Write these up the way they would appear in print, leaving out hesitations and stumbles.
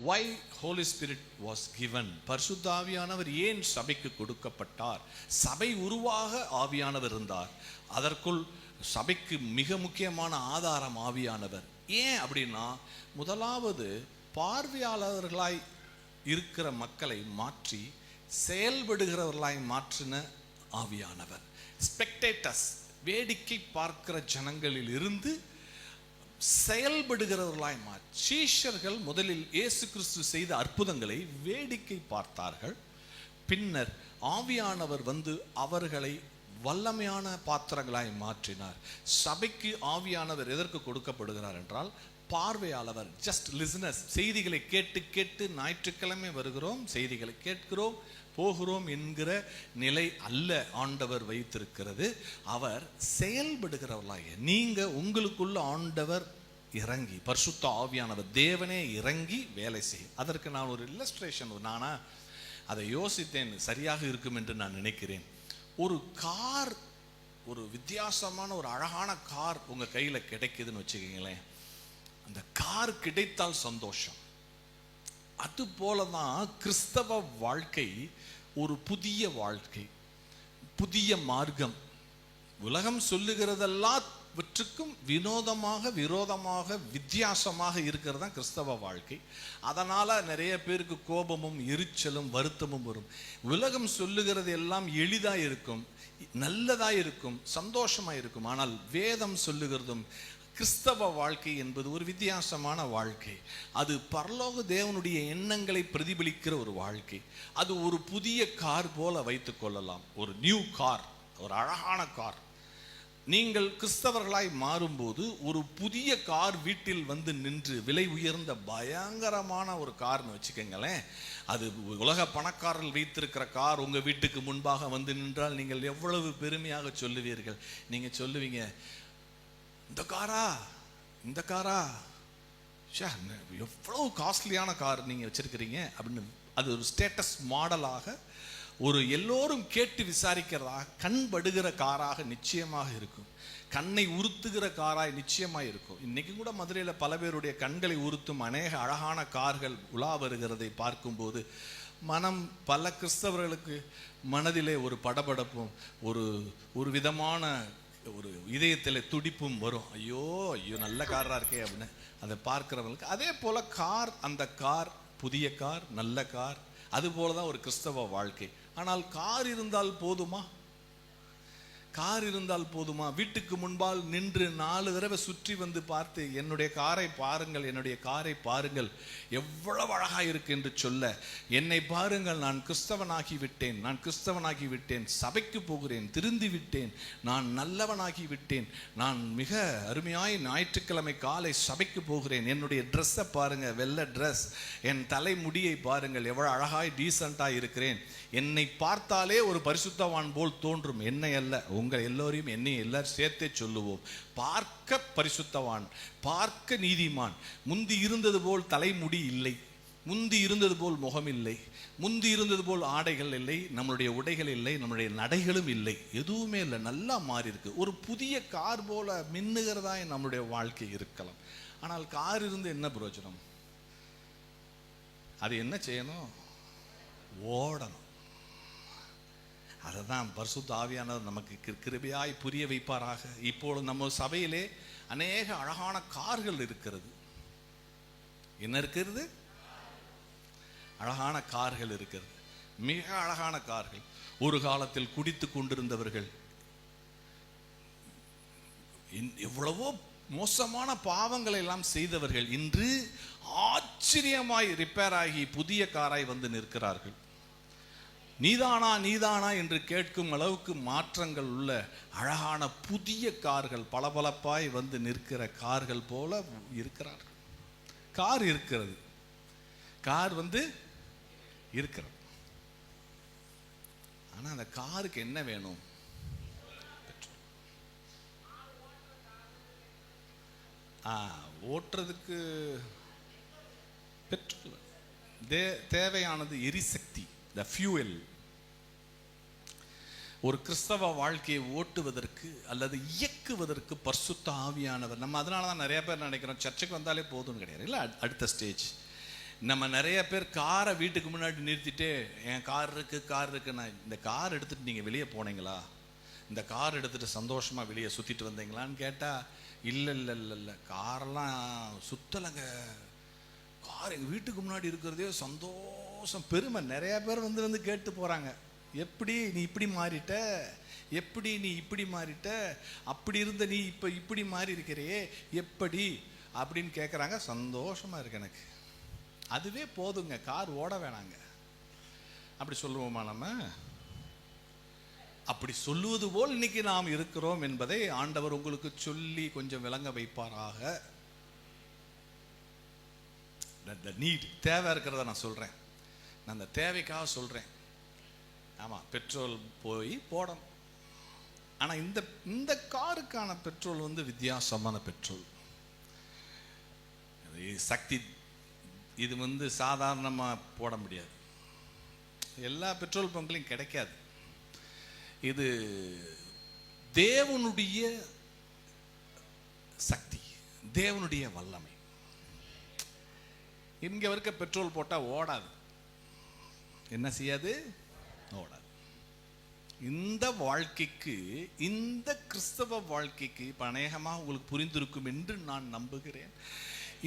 why Holy Spirit was given? பரிசுத்த ஆவியானவர் ஏன் சபைக்கு கொடுக்கப்பட்டார்? சபை உருவாக ஆவியானவர் இருந்தார். அதற்குள் சபைக்கு மிக முக்கியமான ஆதாரம் ஆவியானவர். ஏன் அப்படின்னா, முதலாவது பார்வையாளர்களாய் இருக்கிற மக்களை மாற்றி செயல்படுகிறவர்களாய் மாற்றின ஆவியானவர். ஸ்பெக்டேட்டர்ஸ், வேடிக்கை பார்க்கிற ஜனங்களில் இருந்து செயல்படுகிறவர்களாய் மாற்றி. சீஷர்கள் முதலில் இயேசு கிறிஸ்து செய்த அற்புதங்களை வேடிக்கை பார்த்தார்கள். பின்னர் ஆவியானவர் வந்து அவர்களை வல்லமையான பாத்திரங்களாய் மாற்றினார். சபைக்கு ஆவியானவர் எதற்கு கொடுக்கப்படுகிறார் என்றால், பார்வையாளர், ஜஸ்ட் லிசனர்ஸ். செய்திகளை கேட்டு கேட்டு ஞாயிற்றுக்கிழமை வருகிறோம், செய்திகளை கேட்கிறோம், போகிறோம் என்கிற நிலை அல்ல ஆண்டவர் வைத்திருக்கிறது. அவர் செயல்படுகிறவர்களாக, நீங்க உங்களுக்குள்ள ஆண்டவர் இறங்கி, பரிசுத்த ஆவியானவர் தேவனே இறங்கி வேலை செய்யும். அதற்கு நான் ஒரு இல்லஸ்ட்ரேஷன், நானா அதை யோசித்தேன், சரியாக இருக்கும் என்று நான் நினைக்கிறேன். ஒரு கார், ஒரு வித்தியாசமான ஒரு அழகான கார் உங்க கையில கிடைக்குதுன்னு வச்சுக்கீங்களேன், அந்த கார் கிடைத்தால் சந்தோஷம். அது போலதான் கிறிஸ்தவ வாழ்க்கை ஒரு புதிய வாழ்க்கை, புதிய மார்க்கம். உலகம் சொல்லுகிறதெல்லாவற்றுக்கும் விரோதமாக வித்தியாசமாக இருக்கிறது தான் கிறிஸ்தவ வாழ்க்கை. அதனால நிறைய பேருக்கு கோபமும் எரிச்சலும் வருத்தமும் வரும். உலகம் சொல்லுகிறது எல்லாம் எளிதா இருக்கும், நல்லதா இருக்கும், சந்தோஷமா இருக்கும். ஆனால் வேதம் சொல்லுகிறதும், கிறிஸ்தவ வாழ்க்கை என்பது ஒரு வித்தியாசமான வாழ்க்கை. அது பரலோக தேவனுடைய எண்ணங்களை பிரதிபலிக்கிற ஒரு வாழ்க்கை. அது ஒரு புதிய கார் போல வைத்துக் கொள்ளலாம். ஒரு நியூ கார், ஒரு அழகான கார். நீங்கள் கிறிஸ்தவர்களாய் மாறும்போது ஒரு புதிய கார் வீட்டில் வந்து நின்று, விலை உயர்ந்த பயங்கரமான ஒரு கார்னு வச்சுக்கோங்களேன், அது உலக பணக்காரர்கள் வைத்திருக்கிற கார் உங்க வீட்டுக்கு முன்பாக வந்து நின்றால் நீங்கள் எவ்வளவு பெருமையாக சொல்லுவீர்கள். நீங்க சொல்லுவீங்க, இந்த காரா எவ்வளவு காஸ்ட்லியான கார் நீங்க வச்சிருக்கிறீங்க அப்படின்னு. அது ஒரு ஸ்டேட்டஸ் மாடலாக, ஒரு எல்லோரும் கேட்டு விசாரிக்கிறதாக, கண் படுகிற காராக நிச்சயமாக இருக்கும். கண்ணை உறுத்துகிற காராய் நிச்சயமாக இருக்கும். இன்னைக்கு கூட மதுரையில் பல பேருடைய கண்களை உறுத்தும் அநேக அழகான கார்கள் உலா வருகிறதை பார்க்கும்போது மனம், பல கிறிஸ்தவர்களுக்கு மனதிலே ஒரு படபடப்பும் ஒரு விதமான ஒரு இதயத்தில் துடிப்பும் வரும். ஐயோ நல்ல காரா இருக்கே அப்படின்னு அதை பார்க்கிறவங்களுக்கு. அதே போல கார், அந்த கார் புதிய கார், நல்ல கார், அது போலதான் ஒரு கிறிஸ்தவ வாழ்க்கை. ஆனால் கார் இருந்தால் போதுமா? கார் இருந்தால் போதுமா? வீட்டுக்கு முன்பால் நின்று 4 தடவை சுற்றி வந்து பார்த்து, என்னுடைய காரை பாருங்கள், என்னுடைய காரை பாருங்கள், எவ்வளவு அழகா இருக்கு என்று சொல்ல, என்னை பாருங்கள், நான் கிறிஸ்தவனாகி விட்டேன், நான் கிறிஸ்தவனாகி விட்டேன், சபைக்கு போகிறேன், திருந்தி விட்டேன், நான் நல்லவனாகி விட்டேன், நான் மிக அருமையாய் ஞாயிற்றுக்கிழமை காலை சபைக்கு போகிறேன், என்னுடைய ட்ரெஸ்ஸை பாருங்க, வெள்ளை ட்ரெஸ், என் தலைமுடியை பாருங்கள், எவ்வளவு அழகாய் டீசெண்டாக இருக்கிறேன். என்னை பார்த்தாலே ஒரு பரிசுத்தவான் போல் தோன்றும். என்னை அல்ல, உங்கள் எல்லோரையும், என்னை எல்லாரும் சேர்த்தே சொல்லுவோம். பார்க்க பரிசுத்தவான், பார்க்க நீதிமான். முந்தி இருந்தது போல் தலைமுடி இல்லை, முந்தி இருந்தது போல் முகம் இல்லை, முந்தி இருந்தது போல் ஆடைகள் இல்லை, நம்மளுடைய உடைகள் இல்லை, நம்மளுடைய நடைகளும் இல்லை, எதுவுமே இல்லை, நல்லா மாறி இருக்கு. ஒரு புதிய கார் போல மின்னுகிறதா நம்மளுடைய வாழ்க்கை இருக்கலாம். ஆனால் கார் இருந்து என்ன பிரயோஜனம்? அது என்ன செய்யணும்? ஓடணும். அதுதான் பரிசுத்த ஆவியானவர் நமக்கு கிருபையாய் புரிய வைப்பாராக. இப்போது நம்ம சபையிலே அநேக அழகான கார்கள் இருக்கிறது. என்ன இருக்கிறது? அழகான கார்கள் இருக்கிறது, மிக அழகான கார்கள். ஒரு காலத்தில் குடித்து கொண்டிருந்தவர்கள், எவ்வளவோ மோசமான பாவங்களை எல்லாம் செய்தவர்கள், இன்று ஆச்சரியமாய் ரிப்பேர் ஆகி புதிய காராய் வந்து நிற்கிறார்கள். நீதானா நீதானா என்று கேட்கும் அளவுக்கு மாற்றங்கள் உள்ள அழகான புதிய கார்கள், பளபளப்பாய் வந்து நிற்கிற கார்கள் போல இருக்கிறார்கள். கார் இருக்கிறது, கார் வந்து இருக்கிறது. ஆனா அந்த காருக்கு என்ன வேணும்? ஓட்டுறதுக்கு பெட்ரோல் தேவையானது, எரிசக்தி, the fuel. ஒரு கிறிஸ்தவ வாழ்க்கையை ஓட்டுவதற்கு அல்லது இயக்குவதற்கு பரிசுத்த ஆவியானவர். நம்ம அதனால தான் நிறைய பேர் நினைக்கிறோம், சர்ச்சுக்கு வந்தாலே போதும்னு கிடையாது. இல்லை, அடுத்த ஸ்டேஜ் நம்ம நிறைய பேர் காரை வீட்டுக்கு முன்னாடி நிறுத்திட்டு என் கார் இருக்கு நான் இந்த கார் எடுத்துட்டு நீங்க வெளியே போனீங்களா, இந்த கார் எடுத்துட்டு சந்தோஷமா வெளியே சுத்திட்டு வந்தீங்களான்னு கேட்டா இல்ல காரெல்லாம் சுத்தலைங்க, கார் எங்க வீட்டுக்கு முன்னாடி இருக்கிறதே சந்தோஷம் பெருமை. நிறைய பேர் வந்து கேட்டு போறாங்க, எப்படி நீ இப்படி மாறிட்ட, எப்படி நீ இப்படி மாறிட்ட, அப்படி இருந்த நீ இப்ப இப்படி மாறி இருக்கிறே எப்படி அப்படின்னு கேட்குறாங்க. சந்தோஷமா இருக்கு எனக்கு, அதுவே போதுங்க, கார் ஓட வேணாங்க. அப்படி சொல்லுவோமா நம்ம? அப்படி சொல்லுவது போல் இன்னைக்கு நாம் இருக்கிறோம் என்பதை ஆண்டவர் உங்களுக்கு சொல்லி கொஞ்சம் விளங்க வைப்பாராக. நீட் தேவை இருக்கிறத நான் சொல்றேன், நான் அந்த தேவைக்காக சொல்றேன். ஆமா, பெட்ரோல் போய் போடணும். ஆனா இந்த காருக்கான பெட்ரோல் வந்து வித்தியாசமான பெட்ரோல். சக்தி இது வந்து சாதாரணமா போட முடியாது, எல்லா பெட்ரோல் பங்க்லையும் கிடைக்காது. இது தேவனுடைய சக்தி, தேவனுடைய வல்லமை. இங்க இருக்க பெட்ரோல் போட்டா ஓடாது, என்ன செய்யாது, ஓடாது. இந்த வாழ்க்கைக்கு, இந்த கிறிஸ்தவ வாழ்க்கைக்கு அநேகமாக உங்களுக்கு புரிந்திருக்கும் என்று நான் நம்புகிறேன்.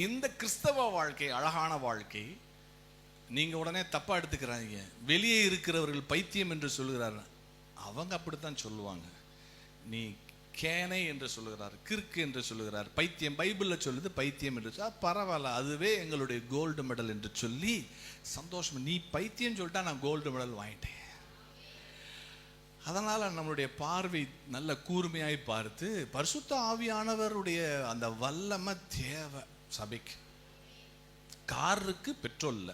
இந்த கிறிஸ்தவ வாழ்க்கை அழகான வாழ்க்கை. நீங்க உடனே தப்பா எடுத்துக்கிறாங்க. வெளியே இருக்கிறவர்கள் பைத்தியம் என்று சொல்லுகிறார்கள், அவங்க அப்படித்தான் சொல்லுவாங்க. நீ கேனை என்று சொல்லுகிறார், கிறுக்கு என்று சொல்லுகிறார், பைத்தியம் பைபிள்ல சொல்லுது பைத்தியம் என்று பரவாயில்ல, அதுவே எங்களுடைய கோல்டு மெடல் என்று சொல்லி சந்தோஷம். நீ பைத்தியம் சொல்லிட்டா நான் கோல்டு மெடல் வாங்கிட்டேன். அதனால நம்மளுடைய பார்வை நல்ல கூர்மையாய் பார்த்து பரிசுத்த ஆவியானவருடைய அந்த வல்லமை தேவை சபைக்கு. காருக்கு பெட்ரோல் இல்லை.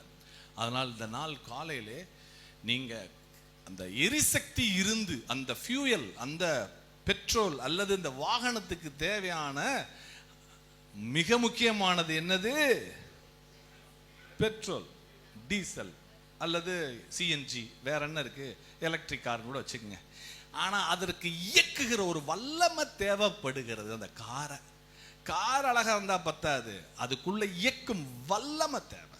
அதனால் இந்த நாள் காலையிலே நீங்க அந்த எரிசக்தி இருந்து அந்த ஃபியூயல், அந்த பெட்ரோல் அல்லது இந்த வாகனத்துக்கு தேவையான மிக முக்கியமானது என்னது? பெட்ரோல், டீசல் அல்லது சிஎன்ஜி, வேற என்ன இருக்கு, எலக்ட்ரிக் கார் கூட வச்சுக்கோங்க. ஆனா அதற்கு இயக்குகிற ஒரு வல்லமை தேவைப்படுகிறது. அந்த கார் அழகா இருந்தா பத்தாது, அதுக்குள்ள இயக்கும் வல்லமை தேவை.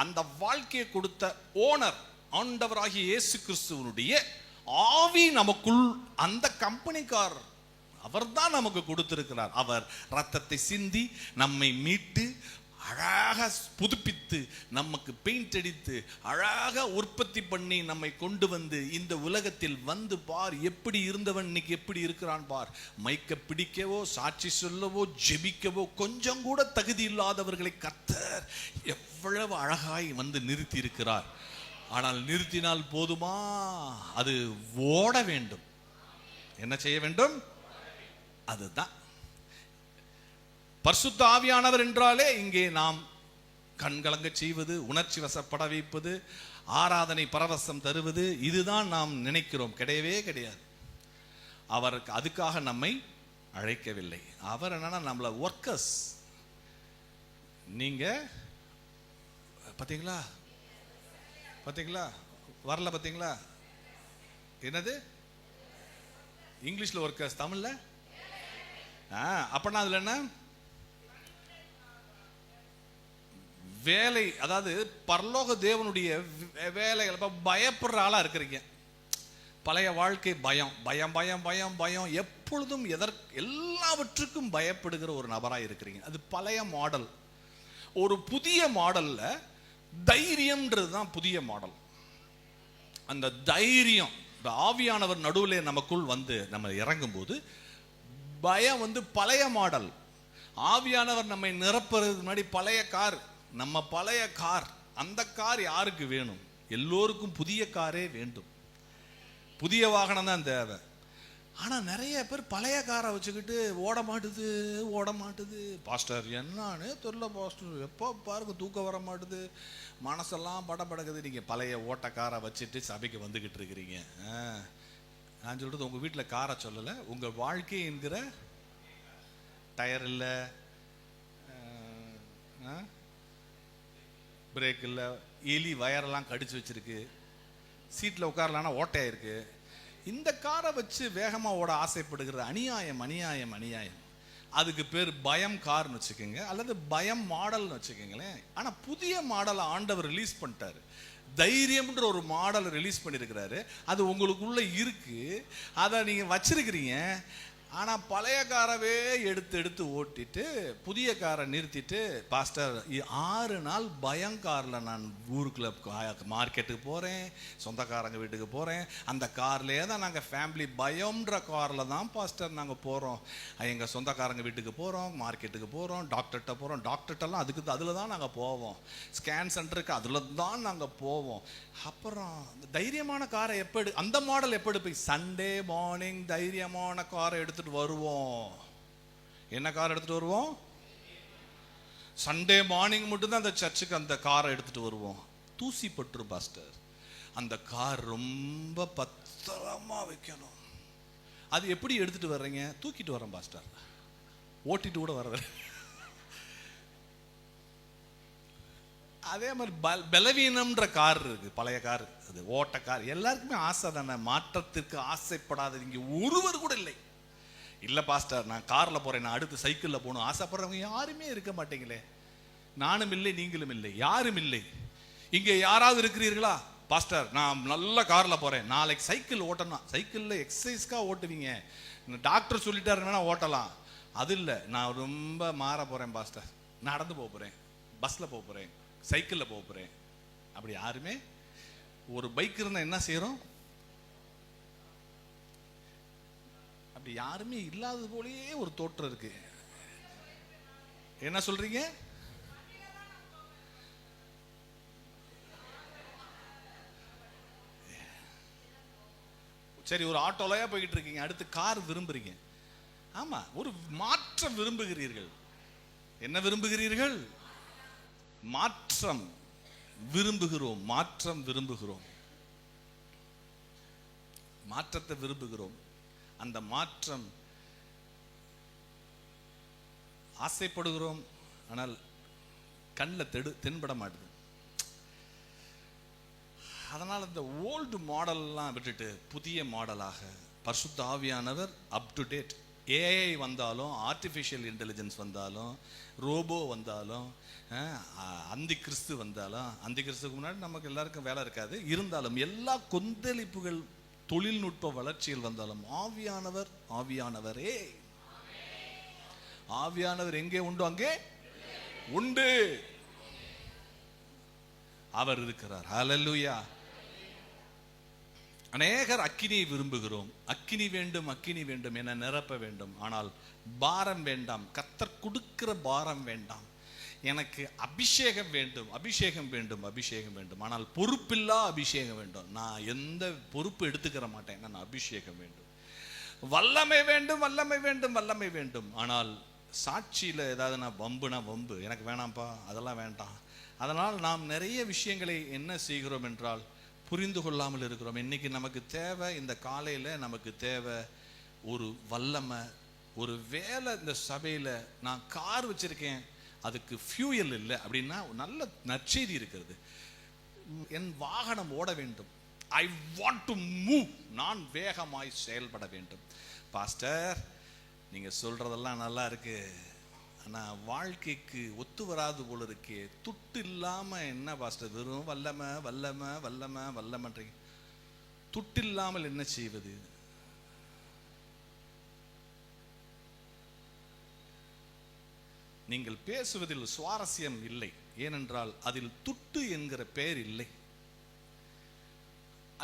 அந்த வாழ்க்கையை கொடுத்த ஓனர் ஆண்டவராகிய இயேசு கிறிஸ்துவனுடைய ஆவி நமக்குள், அந்த கம்பெனிக்கார் அவர்தான் நமக்கு கொடுத்திருக்கிறார். அவர் ரத்தத்தை சிந்தி நம்மை மீட்டு அழகாக புதுப்பித்து நமக்கு பெயிண்ட் அடித்து அழகாக உற்பத்தி பண்ணி நம்மை கொண்டு வந்து இந்த உலகத்தில் வந்து பார் எப்படி இருந்தவன் இன்னைக்கு எப்படி இருக்கிறான் பார். மைக்க பிடிக்கவோ சாட்சி சொல்லவோ ஜெபிக்கவோ கொஞ்சம் கூட தகுதி இல்லாதவர்களை கர்த்தர் எவ்வளவு அழகாய் வந்து நிறுத்தி இருக்கிறார். ஆனால் நிறுத்தினால் போதுமா? அது ஓட வேண்டும். என்ன செய்ய வேண்டும்? அதுதான் பரிசுத்த ஆவியானவர் என்றாலே இங்கே நாம் கண்கலங்க செய்வது, உணர்ச்சி வசப்பட வைப்பது, ஆராதனை பரவசம் தருவது, இதுதான் நாம் நினைக்கிறோம். கிடையவே கிடையாது. அவருக்கு அதுக்காக நம்மை அழைக்கவில்லை. அவர் என்னன்னா நம்மள ஒர்க்கர்ஸ். நீங்க பாத்தீங்களா வரல, பாத்தீங்களா? என்னது இங்கிலீஷ்ல ஒர்க்கர்ஸ், தமிழ்ல அப்பனா அதுல என்ன வேலை? அதாவது பரலோக தேவனுடைய வேலைகள். பயப்படுற ஆளா இருக்கிறீங்க. பழைய வாழ்க்கை பயம் பயம் பயம் பயம் பயம், எப்பொழுதும் எல்லாவற்றுக்கும் பயப்படுகிற ஒரு நபராக இருக்கிறீங்க. அது பழைய மாடல். ஒரு புதிய மாடல்ல தைரியம்ன்றது தான் புதிய மாடல். அந்த தைரியம், ஆவியானவர் நடுவில் நமக்குள் வந்து நம்ம இறங்கும் போது பயம் வந்து பழைய மாடல். ஆவியானவர் நம்மை நிரப்புறதுக்கு முன்னாடி பழைய கார், நம்ம பழைய கார். அந்த கார் யாருக்கு வேணும்? எல்லோருக்கும் புதிய காரே வேண்டும். புதிய வாகனம் தான் தேவை. ஆனா நிறைய பேர் பழைய காரை வச்சுக்கிட்டு ஓட மாட்டுது. பாஸ்டர் என்னன்னு தெரியல பாஸ்டர், எப்போ பாருங்க தூக்கம் வர மாட்டுது, மனசெல்லாம் படபடக்குது. நீங்க பழைய ஓட்ட காரை வச்சுட்டு சபைக்கு வந்துகிட்டு இருக்கிறீங்க. நான் சொல்றது உங்க வீட்டில் காரை சொல்லலை, உங்க வாழ்க்கை என்கிற டயர் இல்லை, பிரேக் இல்லை, எலி வயரெல்லாம் கடிச்சு வச்சிருக்கு, சீட்டில் உட்காரலான்னா ஓட்டையாயிருக்கு. இந்த காரை வச்சு வேகமாக ஓட ஆசைப்படுகிறது அநியாயம். அதுக்கு பேர் பயம் கார்னு வச்சுக்கோங்க, அல்லது பயம் மாடல்னு வச்சுக்கோங்களேன். ஆனால் புதிய மாடலை ஆண்டவர் ரிலீஸ் பண்ணிட்டாரு. தைரியம்ன்ற ஒரு மாடலை ரிலீஸ் பண்ணியிருக்கிறாரு. அது உங்களுக்குள்ள இருக்கு, அதை நீங்கள் வச்சிருக்கிறீங்க. ஆனால் பழைய காரவே எடுத்து ஓட்டிட்டு புதிய காரை நிறுத்திட்டு, பாஸ்டர் 6 நாள் பயங்காரில் நான் ஊருக்குள்ள மார்க்கெட்டுக்கு போகிறேன், சொந்தக்காரங்க வீட்டுக்கு போகிறேன், அந்த கார்லேயே தான் நாங்கள் ஃபேமிலி பயம்ன்ற காரில் தான் பாஸ்டர் நாங்கள் போகிறோம். எங்கள் சொந்தக்காரங்க வீட்டுக்கு போகிறோம், மார்க்கெட்டுக்கு போகிறோம், டாக்டர்கிட்ட போகிறோம். டாக்டர்கிட்டலாம் அதில் தான் நாங்கள் போவோம். ஸ்கேன் சென்டருக்கு அதில் தான் நாங்கள் போவோம். அப்புறம் தைரியமான காரை அந்த மாடல் எப்போ போய் சண்டே மார்னிங் தைரியமான காரை எடுத்துட்டு வருவோம். என்ன கார் எடுத்துட்டு வருவோம்? சண்டே மார்னிங் மட்டும்தான் அந்த சர்ச்சுக்கு அந்த காரை எடுத்துட்டு வருவோம். தூசி பட்டுரும் பாஸ்டர். அந்த கார் ரொம்ப பத்திரமா வைக்கணும். அது எப்படி எடுத்துட்டு வர்றீங்க? தூக்கிட்டு வரேன் பாஸ்டர், ஓட்டிட்டு கூட வர்ற. அதே மாதிரி பலவீனம்ன்ற கார் இருக்கு, பழைய கார், அது ஓட்ட கார். எல்லாருக்குமே ஆசை தானே, மாற்றத்திற்கு ஆசைப்படாத இங்கே ஒருவர் கூட இல்லை. இல்லை பாஸ்டர் நான் காரில் போகிறேன், நான் அடுத்து சைக்கிளில் போகணும் ஆசைப்படுறவங்க யாருமே இருக்க மாட்டீங்களே. நானும் இல்லை, நீங்களும் இல்லை, யாரும் இல்லை. இங்கே யாராவது இருக்கிறீர்களா? பாஸ்டர் நான் நல்ல காரில் போகிறேன், நாளைக்கு சைக்கிள் ஓட்டணும். சைக்கிளில் எக்ஸசைஸ்க்காக ஓட்டுவீங்க, டாக்டர் சொல்லிட்டாருன்னா ஓட்டலாம். அது இல்லை, நான் ரொம்ப மாற போகிறேன் பாஸ்டர், நடந்து போக போகிறேன், பஸ்ஸில் போக போகிறேன், சைக்கிளில் போக போகிறேன். அப்படி யாருமே. ஒரு பைக் இருந்தால் என்ன செய்கிறோம்? அப்படி யாருமே இல்லாதது போலயே ஒரு தோற்றம் இருக்கு. என்ன சொல்றீங்க? சரி, ஒரு ஆட்டோலயா போய்கிட்டு இருக்கீங்க, அடுத்து கார் விரும்புறீங்க. ஆமா, ஒரு மாற்றம் விரும்புகிறீர்கள். என்ன விரும்புகிறீர்கள்? மாற்றம் விரும்புகிறோம். மாற்றம் விரும்புகிறோம், மாற்றத்தை விரும்புகிறோம். அந்த மாற்றம் ஆசைப்படுகிறோம், ஆனால் கண்ணில் தென்பட மாட்டுது. அதனால் இந்த ஓல்டு மாடல்லாம் விட்டுட்டு புதிய மாடலாக பரிசுத்த ஆவியானவர் அப் டு டேட். ஏஐ வந்தாலும், ஆர்டிஃபிஷியல் இன்டெலிஜென்ஸ் வந்தாலும், ரோபோ வந்தாலும், அந்தி கிறிஸ்து வந்தாலும், அந்தி கிறிஸ்துக்கு முன்னாடி நமக்கு எல்லாருக்கும் வேலை இருக்காது, இருந்தாலும் எல்லா கொந்தளிப்புகள் தொழில்நுட்ப வளர்ச்சியில் வந்தாலும் ஆவியானவரே, ஆவியானவர் எங்கே உண்டு அங்கே உண்டு. அவர் இருக்கிறார். ஹல்லேலூயா. அநேகர் அக்கினியை விரும்புகிறோம். அக்கினி வேண்டும், அக்கினி வேண்டும் என நிரப்ப வேண்டும். ஆனால் பாரம் வேண்டாம், கர்த்தர் கொடுக்கிற பாரம் வேண்டாம். எனக்கு அபிஷேகம் வேண்டும், அபிஷேகம் வேண்டும், அபிஷேகம் வேண்டும். ஆனால் பொறுப்பில்லா அபிஷேகம் வேண்டும். நான் எந்த பொறுப்பு எடுத்துக்கிற மாட்டேன், நான் அபிஷேகம் வேண்டும். வல்லமை வேண்டும், வல்லமை வேண்டும், வல்லமை வேண்டும். ஆனால் சாட்சியில் ஏதாவது நான் வம்பு எனக்கு வேணாம்ப்பா, அதெல்லாம் வேண்டாம். அதனால் நாம் நிறைய விஷயங்களை என்ன செய்கிறோம் என்றால் புரிந்து கொள்ளாமல் இருக்கிறோம். இன்னைக்கு நமக்கு தேவை, இந்த காலையில் நமக்கு தேவை ஒரு வல்லமை, ஒரு வேலை. இந்த சபையில் நான் கார் வச்சிருக்கேன், அதுக்கு ஃபியூயல் இல்லை அப்படின்னா நல்ல நற்செய்தி இருக்கிறது. என் வாகனம் ஓட வேண்டும், ஐ வாண்ட் டு மூவ், நான் வேகமாய் செயல்பட வேண்டும். பாஸ்டர் நீங்கள் சொல்கிறதெல்லாம் நல்லா இருக்கு, ஆனால் வாழ்க்கைக்கு ஒத்து வராது போல இருக்கே. துட்டு இல்லாமல் என்ன பாஸ்டர், வெறும் வல்லமை வல்லமை வல்லமை வல்லமைன்றீங்க. துட்டு இல்லாமல் என்ன செய்வது? நீங்கள் பேசுவதில் சுவாரஸ்யம் இல்லை, ஏனென்றால் அதில் துட்டு என்கிற பெயர் இல்லை.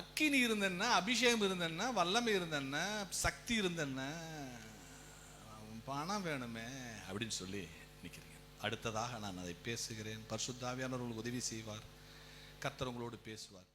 அக்கினி இருந்தன்னா, அபிஷேகம் இருந்தன்னா, வல்லமை இருந்தன்னா, சக்தி இருந்தன்னா, பணம் வேணுமே அப்படின்னு சொல்லி நிற்கிறீங்க. அடுத்ததாக நான் அதை பேசுகிறேன். பரிசுத்த ஆவியானவர் உங்களுக்கு உதவி செய்வார், கர்த்தர் உங்களோடு பேசுவார்.